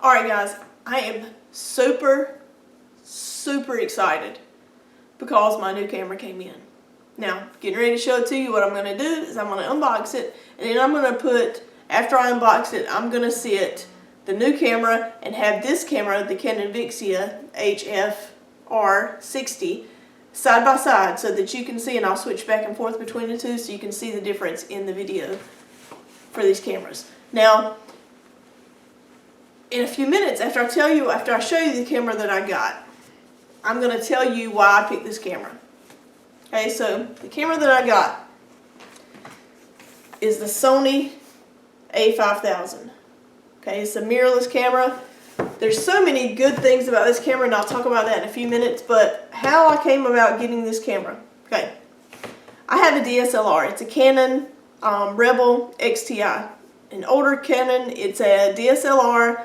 Alright guys, I am super excited because my new camera came in. Now, getting ready to show it to you, what I'm going to do is I'm going to unbox it, and then I'm going to put, after I unbox it, I'm going to sit the new camera and have this camera, the Canon Vixia HFR60, side by side so that you can see, and I'll switch back and forth between the two so you can see the difference in the video for these cameras. Now, in a few minutes, after I show you the camera that I got, I'm going to tell you why I picked this camera. Okay, so the camera that I got is the Sony A5000. Okay, it's a mirrorless camera. There's so many good things about this camera, and I'll talk about that in a few minutes, but how I came about getting this camera. Okay, I have a DSLR. It's a Canon Rebel XTI. An older Canon. It's a DSLR.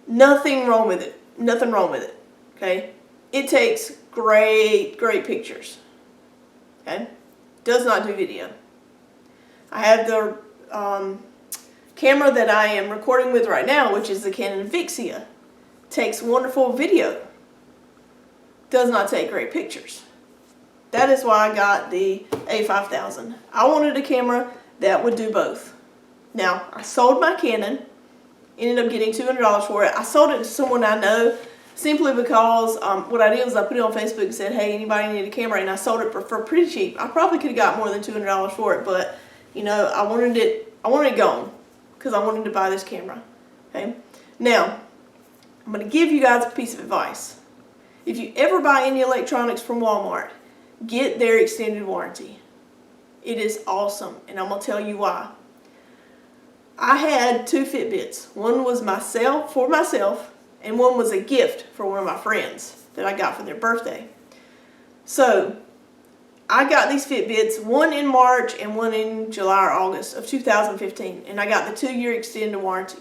Nothing wrong with it. Nothing wrong with it. Okay, it takes great pictures. Okay, does not do video. I have the camera that I am recording with right now, which is the Canon Vixia. Takes wonderful video. Does not take great pictures. That is why I got the A5000. I wanted a camera that would do both. Now, I sold my Canon, ended up getting $200 for it. I sold it to someone I know simply because what I did was I put it on Facebook and said, hey, anybody need a camera? And I sold it for pretty cheap. I probably could have got more than $200 for it, but you know, I wanted it gone because I wanted to buy this camera. Okay. Now, I'm going to give you guys a piece of advice. If you ever buy any electronics from Walmart, get their extended warranty. It is awesome, and I'm going to tell you why. I had two Fitbits. One was for myself, and one was a gift for one of my friends that I got for their birthday. So, I got these Fitbits, one in March and one in July or August of 2015, and I got the 2-year extended warranty.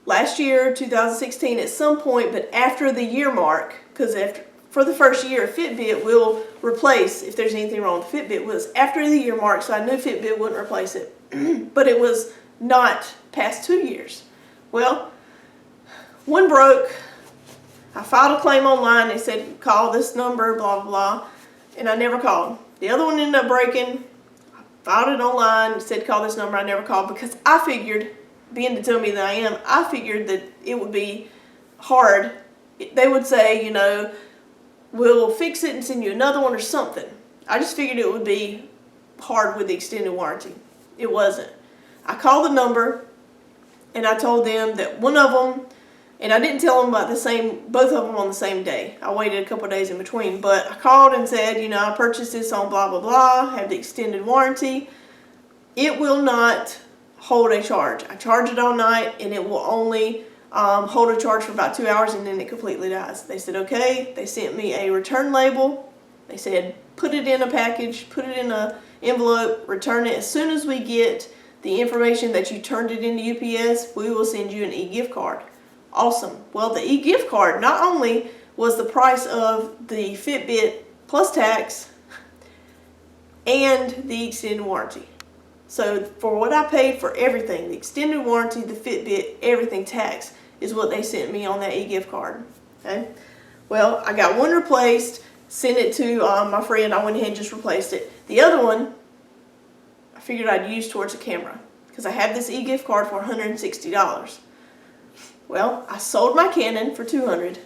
Last year, 2016, at some point, but after the year mark, because for the first year, Fitbit will replace, if there's anything wrong with Fitbit, was after the year mark, so I knew Fitbit wouldn't replace it. But it was not past 2 years. Well, one broke. I filed a claim online. They said, call this number, blah, blah, blah. And I never called. The other one ended up breaking. I filed it online. It said, call this number. I never called because I figured, being the dummy that I am, I figured that it would be hard. They would say, you know, we'll fix it and send you another one or something. I just figured it would be hard with the extended warranty. It wasn't. I called the number and I told them that one of them, and I didn't tell them about both of them on the same day. I waited a couple of days in between, but I called and said, you know, I purchased this on blah, blah, blah, have the extended warranty. It will not hold a charge. I charge it all night and it will only hold a charge for about 2 hours and then it completely dies. They said, okay. They sent me a return label. They said, put it in a package, put it in an envelope, return it. As soon as we get the information that you turned it into UPS, we will send you an e-gift card. Awesome. Well, the e-gift card not only was the price of the Fitbit plus tax and the extended warranty. So for what I paid for everything, the extended warranty, the Fitbit, everything tax, is what they sent me on that e-gift card. Okay. Well, I got one replaced, sent it to my friend. I went ahead and just replaced it. The other one, I figured I'd use towards a camera because I have this e-gift card for $160. Well, I sold my Canon for $200.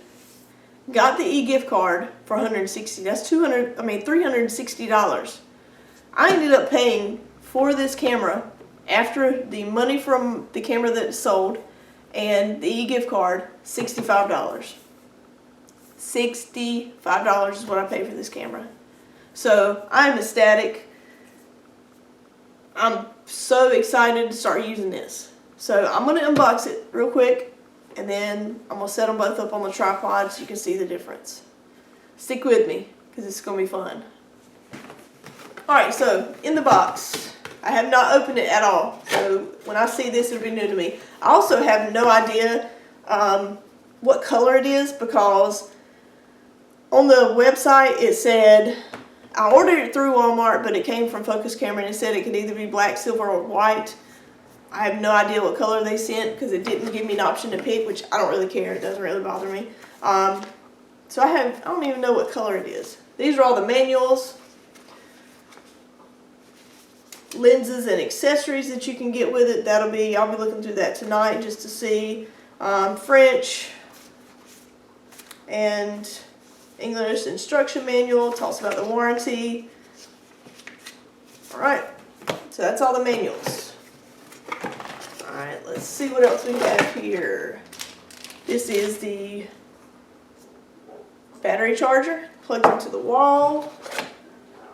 Got the e-gift card for $160. That's $360. I ended up paying for this camera after the money from the camera that sold and the e-gift card, $65. $65 is what I paid for this camera. So I'm ecstatic. I'm so excited to start using this. So I'm going to unbox it real quick and then I'm going to set them both up on the tripod so you can see the difference. Stick with me because it's going to be fun. Alright, so in the box, I have not opened it at all. So when I see this, it'll be new to me. I also have no idea what color it is because on the website it said, I ordered it through Walmart, but it came from Focus Camera and it said it could either be black, silver, or white. I have no idea what color they sent because it didn't give me an option to pick, which I don't really care. It doesn't really bother me. So I don't even know what color it is. These are all the manuals, lenses and accessories that you can get with it. I'll be looking through that tonight just to see. French and English instruction manual. Talks about the warranty. Alright, so that's all the manuals. Alright, let's see what else we have here. This is the battery charger, plugged into the wall.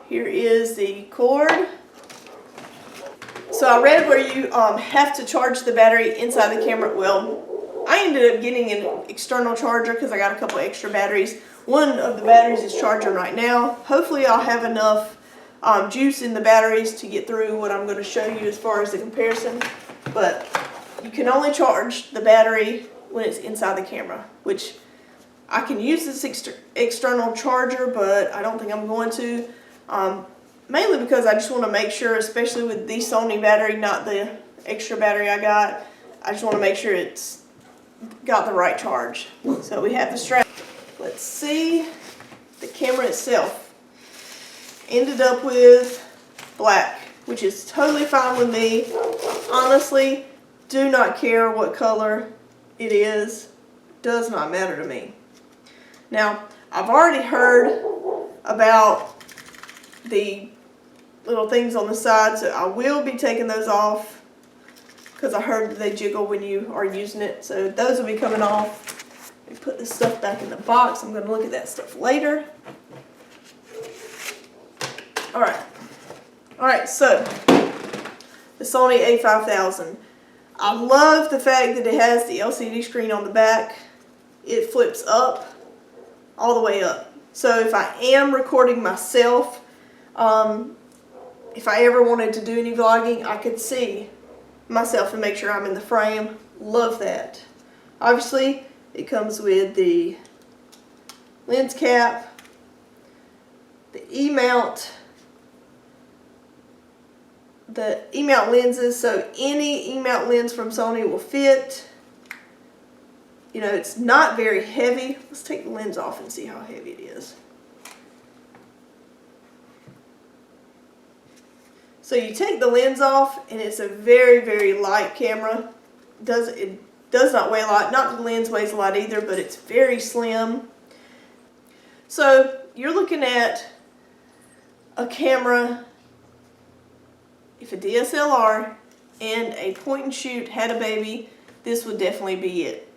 Here is the cord. So I read where you have to charge the battery inside the camera. Well, I ended up getting an external charger because I got a couple extra batteries. One of the batteries is charging right now. Hopefully I'll have enough juice in the batteries to get through what I'm going to show you as far as the comparison. But you can only charge the battery when it's inside the camera, which I can use this external charger, but I don't think I'm going to. Mainly because I just want to make sure, especially with the Sony battery, not the extra battery I got, I just want to make sure it's got the right charge. So we have the strap. Let's see. The camera itself ended up with black, which is totally fine with me. Honestly, do not care what color it is. Does not matter to me. Now, I've already heard about the little things on the side, so I will be taking those off because I heard they jiggle when you are using it. So those will be coming off. Let me put this stuff back in the box. I'm going to look at that stuff later. Alright, so the Sony A5000. I love the fact that it has the LCD screen on the back. It flips up, all the way up. So if I am recording myself, if I ever wanted to do any vlogging, I could see myself and make sure I'm in the frame. Love that. Obviously, it comes with the lens cap, the E-mount lenses, so any E-mount lens from Sony will fit. You know, it's not very heavy. Let's take the lens off and see how heavy it is. So you take the lens off, and it's a very, very light camera. It does not weigh a lot. Not that the lens weighs a lot either, but it's very slim. So you're looking at a camera. If a DSLR and a point and shoot had a baby, this would definitely be it.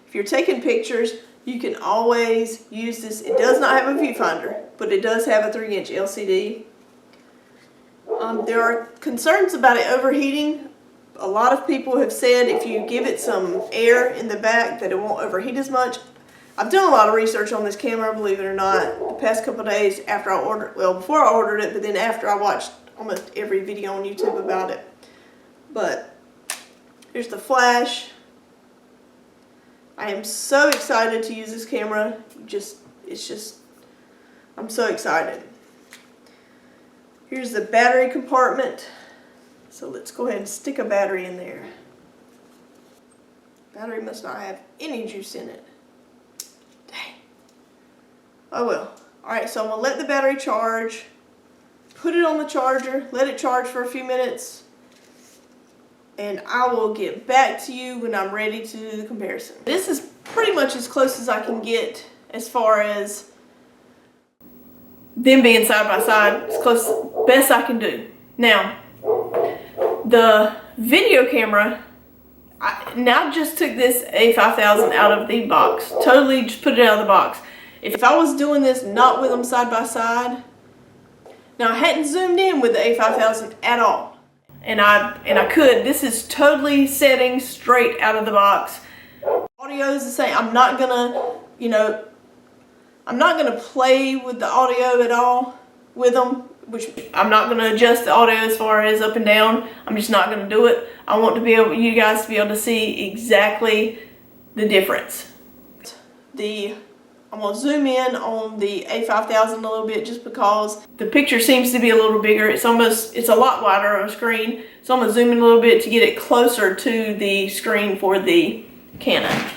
If you're taking pictures, you can always use this. It does not have a viewfinder, but it does have a 3-inch LCD. There are concerns about it overheating. A lot of people have said if you give it some air in the back that it won't overheat as much. I've done a lot of research on this camera, believe it or not, the past couple of days after I ordered, well, before I ordered it, but then after I watched almost every video on YouTube about it. But here's the flash. I am so excited to use this camera. I'm so excited. Here's the battery compartment. So let's go ahead and stick a battery in there. Battery must not have any juice in it. Dang. Oh well. Alright, so I'm going to let the battery charge. Put it on the charger. Let it charge for a few minutes. And I will get back to you when I'm ready to do the comparison. This is pretty much as close as I can get as far as them being side by side. As close, best I can do. Now, the video camera, I just took this A5000 out of the box. Totally just put it out of the box. If I was doing this not with them side by side, now I hadn't zoomed in with the A5000 at all. And I could. This is totally setting straight out of the box. Audio is the same. I'm not gonna, I'm not gonna play with the audio at all with them, which I'm not gonna adjust the audio as far as up and down. I'm just not gonna do it. I want you guys to be able to see exactly the difference. The I'm gonna zoom in on the A5000 a little bit just because the picture seems to be a little bigger. It's a lot wider of a screen. So I'm gonna zoom in a little bit to get it closer to the screen for the Canon.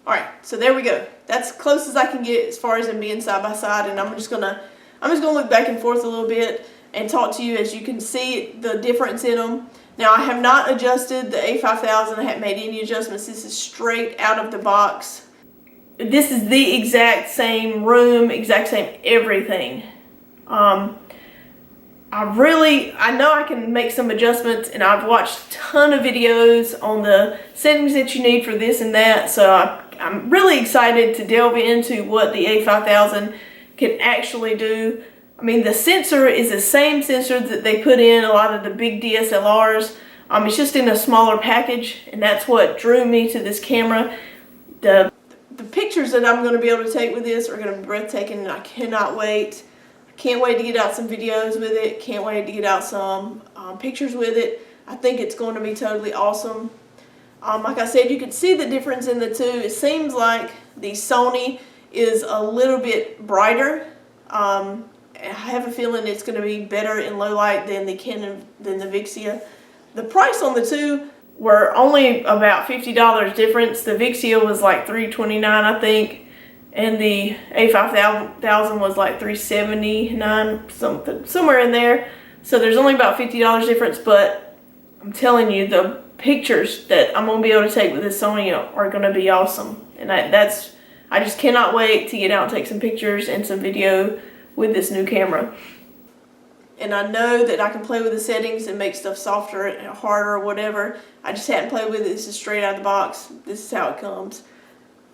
All right, so there we go. That's as close as I can get as far as them being side by side, and I'm just gonna look back and forth a little bit and talk to you as you can see the difference in them. Now, I have not adjusted the A5000. I haven't made any adjustments. This is straight out of the box. This is the exact same room, exact same everything. I know I can make some adjustments, and I've watched a ton of videos on the settings that you need for this and that, so I'm really excited to delve into what the A5000 can actually do. I mean, the sensor is the same sensor that they put in a lot of the big DSLRs. It's just in a smaller package, and that's what drew me to this camera. The pictures that I'm going to be able to take with this are going to be breathtaking, and I cannot wait. I can't wait to get out some videos with it. Can't wait to get out some pictures with it. I think it's going to be totally awesome. Like I said, you can see the difference in the two. It seems like the Sony is a little bit brighter. I have a feeling it's going to be better in low light than the Canon, than the Vixia. The price on the two were only about $50 difference. The Vixia was like $329, I think, and the A5000 was like $379, something, somewhere in there. So there's only about $50 difference, but I'm telling you, the pictures that I'm going to be able to take with this Sony are going to be awesome. And I just cannot wait to get out and take some pictures and some video with this new camera. And I know that I can play with the settings and make stuff softer and harder or whatever. I just hadn't played with it. This is straight out of the box. This is how it comes.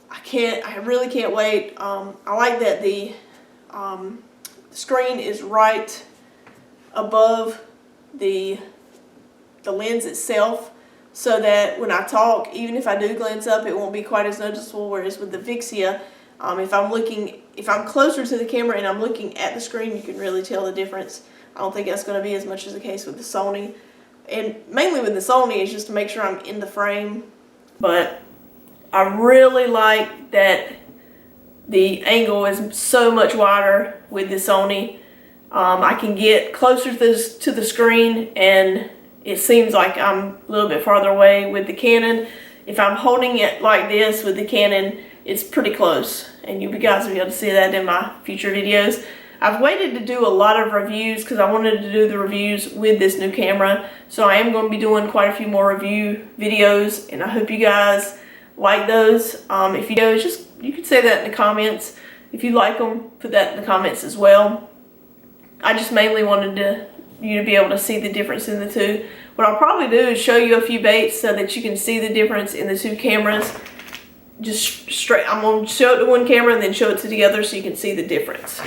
I really can't wait. I like that the screen is right above the lens itself, so that when I talk, even if I do glance up, it won't be quite as noticeable. Whereas with the Vixia, if I'm closer to the camera and I'm looking at the screen, you can really tell the difference. I don't think that's going to be as much as the case with the Sony. And mainly with the Sony is just to make sure I'm in the frame. But I really like that the angle is so much wider with the Sony. I can get closer to the screen, and it seems like I'm a little bit farther away with the Canon. If I'm holding it like this with the Canon, it's pretty close, and you guys will be able to see that in my future videos. I've waited to do a lot of reviews because I wanted to do the reviews with this new camera, so I am going to be doing quite a few more review videos, and I hope you guys like those. If you do, you can say that in the comments. If you like them, put that in the comments as well. I just mainly wanted you to be able to see the difference in the two. What I'll probably do is show you a few baits so that you can see the difference in the two cameras. Just straight, I'm going to show it to one camera and then show it to the other so you can see the difference.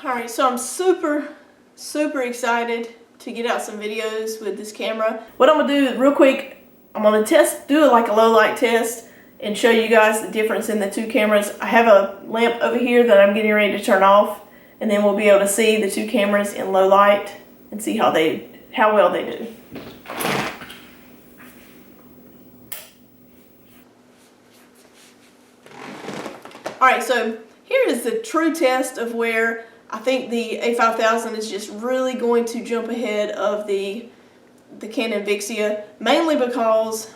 Alright, so I'm super excited to get out some videos with this camera. What I'm going to do real quick, I'm going to do it like a low light test and show you guys the difference in the two cameras. I have a lamp over here that I'm getting ready to turn off, and then we'll be able to see the two cameras in low light and see how well they do. Alright, so here is the true test of where I think the A5000 is just really going to jump ahead of the Canon Vixia, mainly because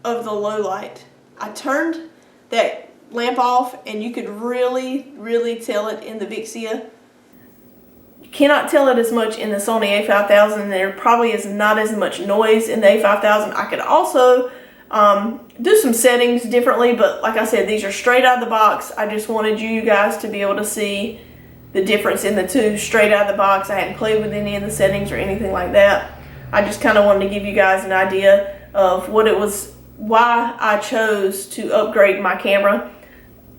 of the low light. I turned that lamp off and you could really tell it in the Vixia. You cannot tell it as much in the Sony A5000. There probably is not as much noise in the A5000. I could also do some settings differently, but like I said, these are straight out of the box. I just wanted you guys to be able to see the difference in the two straight out of the box. I hadn't played with any of the settings or anything like that. I just kind of wanted to give you guys an idea of what it was, why I chose to upgrade my camera.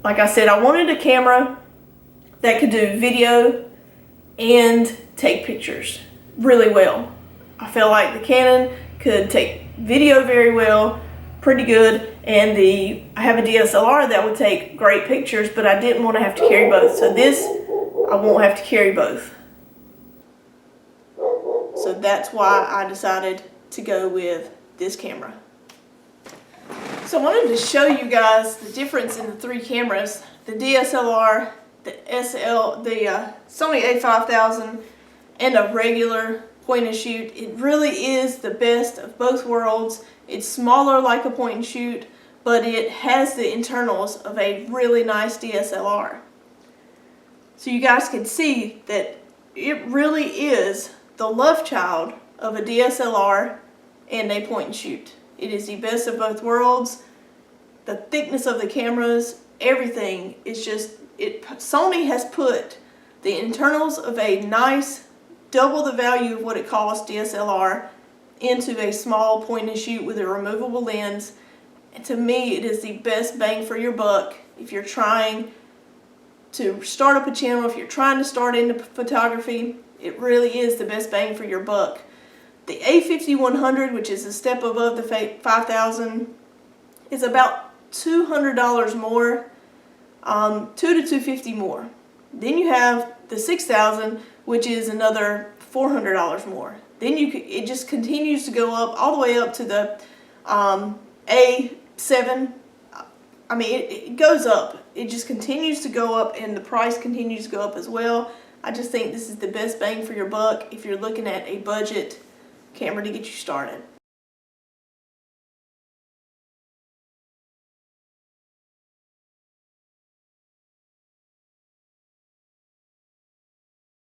Like I said, I wanted a camera that could do video and take pictures really well. I felt like the Canon could take video very well, pretty good, and I have a DSLR that would take great pictures, but I didn't want to have to carry both. So this, I won't have to carry both. So that's why I decided to go with this camera. So I wanted to show you guys the difference in the three cameras, the DSLR, the Sony A5000, and a regular point and shoot. It really is the best of both worlds. It's smaller like a point and shoot, but it has the internals of a really nice DSLR. So you guys can see that it really is the love child of a DSLR and a point and shoot. It is the best of both worlds. The thickness of the cameras, everything is just, Sony has put the internals of a nice, double the value of what it costs DSLR into a small point and shoot with a removable lens. And to me, it is the best bang for your buck if you're trying to start up a channel, if you're trying to start into photography. It really is the best bang for your buck. The A5100, which is a step above the 5000, is about $200 more, $200 to $250 more. Then you have the 6000, which is another $400 more. Then it just continues to go up all the way up to the A7. I mean, it goes up. It just continues to go up, and the price continues to go up as well. I just think this is the best bang for your buck if you're looking at a budget camera to get you started.